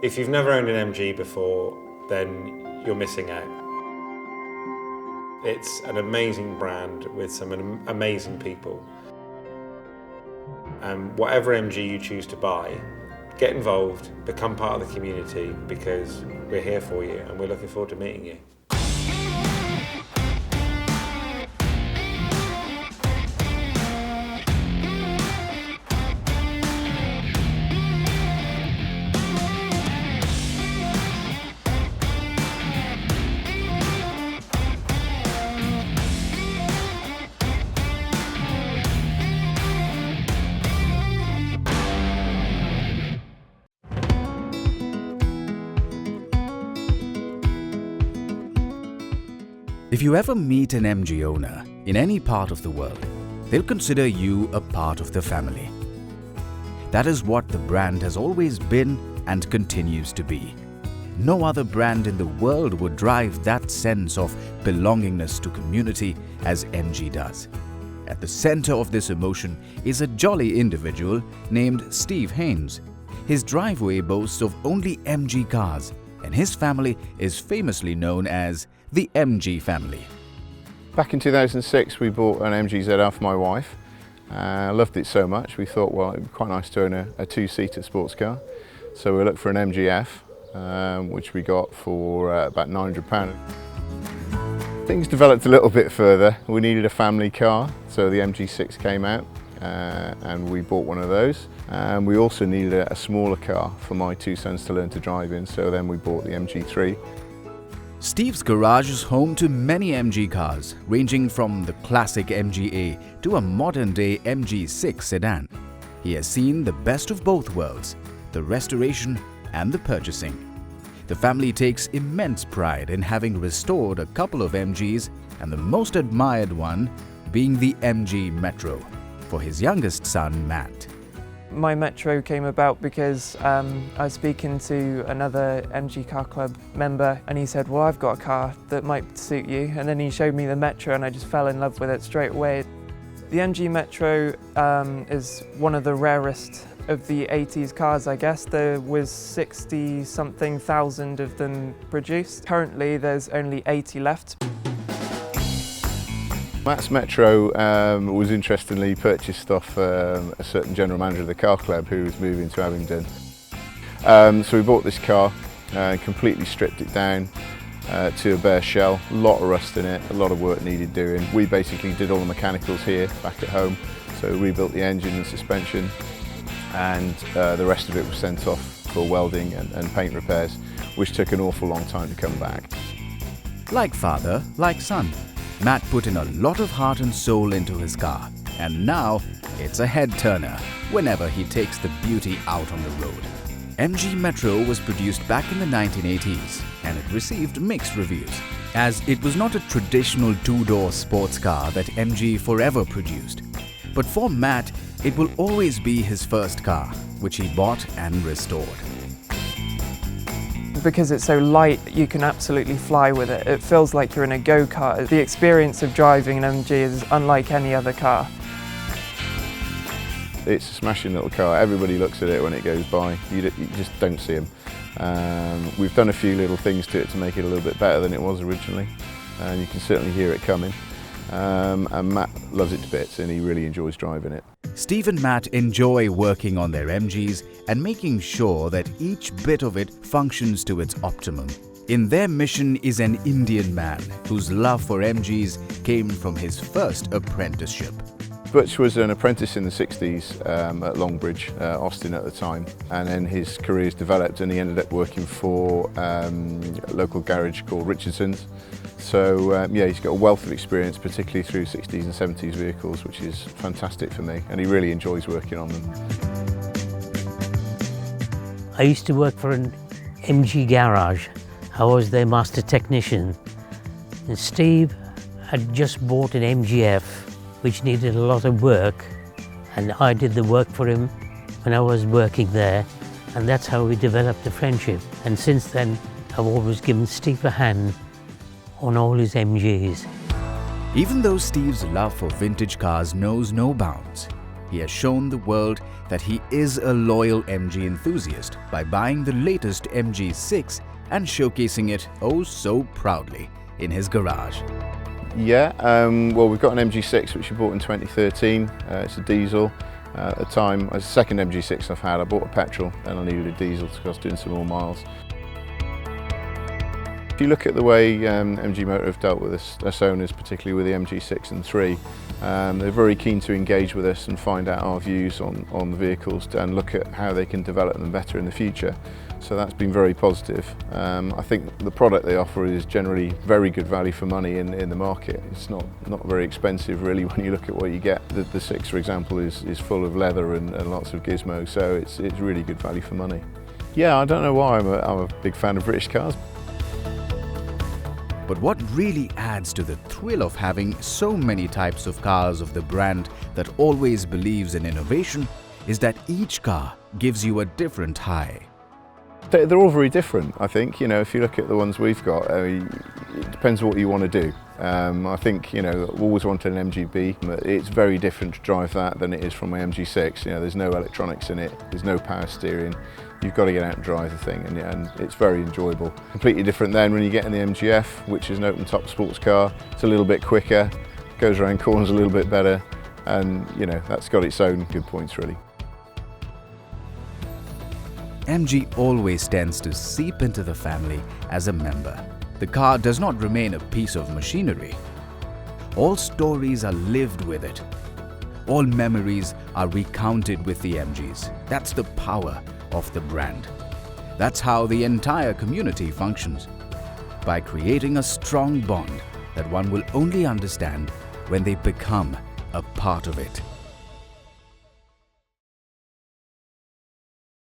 If you've never owned an MG before, then you're missing out. It's an amazing brand with some amazing people. And whatever MG you choose to buy, get involved, become part of the community, because we're here for you and we're looking forward to meeting you. If you ever meet an MG owner in any part of the world, they'll consider you a part of the family. That is what the brand has always been and continues to be. No other brand in the world would drive that sense of belongingness to community as MG does. At the center of this emotion is a jolly individual named Steve Haynes. His driveway boasts of only MG cars, and his family is famously known as the MG family. Back in 2006 we bought an MG ZR for my wife. I loved it so much we thought, well, it would be quite nice to own a two-seater sports car. So we looked for an MGF, which we got for about £900. Things developed a little bit further. We needed a family car, so the MG6 came out and we bought one of those. And we also needed a smaller car for my two sons to learn to drive in, so then we bought the MG3. Steve's garage is home to many MG cars, ranging from the classic MGA to a modern-day MG6 sedan. He has seen the best of both worlds, the restoration and the purchasing. The family takes immense pride in having restored a couple of MGs, and the most admired one being the MG Metro, for his youngest son, Matt. My Metro came about because I was speaking to another MG Car Club member and he said, well, I've got a car that might suit you, and then he showed me the Metro and I just fell in love with it straight away. The MG Metro is one of the rarest of the 80s cars, I guess. There was 60-something thousand of them produced. Currently there's only 80 left. Matt's Metro was interestingly purchased off a certain general manager of the car club who was moving to Abingdon. So we bought this car, completely stripped it down to a bare shell, a lot of rust in it, a lot of work needed doing. We basically did all the mechanicals here back at home, so we rebuilt the engine and suspension, and the rest of it was sent off for welding and paint repairs, which took an awful long time to come back. Like father, like son, Matt put in a lot of heart and soul into his car, and now it's a head-turner whenever he takes the beauty out on the road. MG Metro was produced back in the 1980s, and it received mixed reviews, as it was not a traditional two-door sports car that MG forever produced. But for Matt, it will always be his first car, which he bought and restored. Because it's so light, you can absolutely fly with it. It feels like you're in a go-kart. The experience of driving an MG is unlike any other car. It's a smashing little car. Everybody looks at it when it goes by. You just don't see them. We've done a few little things to it to make it a little bit better than it was originally, and you can certainly hear it coming. And Matt loves it to bits and he really enjoys driving it. Steve and Matt enjoy working on their MGs and making sure that each bit of it functions to its optimum. In their mission is an Indian man whose love for MGs came from his first apprenticeship. Butch was an apprentice in the 60s at Longbridge, Austin at the time, and then his career's developed and he ended up working for a local garage called Richardson's. So yeah, he's got a wealth of experience, particularly through 60s and 70s vehicles, which is fantastic for me, and he really enjoys working on them. I used to work for an MG garage. I was their master technician. And Steve had just bought an MGF, which needed a lot of work, and I did the work for him when I was working there, and that's how we developed a friendship. And since then, I've always given Steve a hand on all his MGs. Even though Steve's love for vintage cars knows no bounds, he has shown the world that he is a loyal MG enthusiast by buying the latest MG6 and showcasing it oh so proudly in his garage. Yeah, well, we've got an MG6 which we bought in 2013. It's a diesel. At the time, it's the second MG6 I've had. I bought a petrol, then I needed a diesel because I was doing some more miles. If you look at the way MG Motor have dealt with us owners, particularly with the MG6 and 3, they're very keen to engage with us and find out our views on the vehicles and look at how they can develop them better in the future. So that's been very positive. I think the product they offer is generally very good value for money in the market. It's not very expensive really when you look at what you get. The 6, for example, is full of leather and lots of gizmos, so it's really good value for money. Yeah, I don't know why I'm a big fan of British cars. But what really adds to the thrill of having so many types of cars of the brand that always believes in innovation is that each car gives you a different high. They're all very different, I think. You know, if you look at the ones we've got, it depends what you want to do. I think, you know, I've always wanted an MGB. It's very different to drive that than it is from my MG6. You know, there's no electronics in it, there's no power steering. You've got to get out and drive the thing, and it's very enjoyable. Completely different then when you get in the MGF, which is an open-top sports car. It's a little bit quicker, goes around corners a little bit better, and, you know, that's got its own good points, really. MG always tends to seep into the family as a member. The car does not remain a piece of machinery. All stories are lived with it. All memories are recounted with the MGs. That's the power of the brand. That's how the entire community functions, by creating a strong bond that one will only understand when they become a part of it.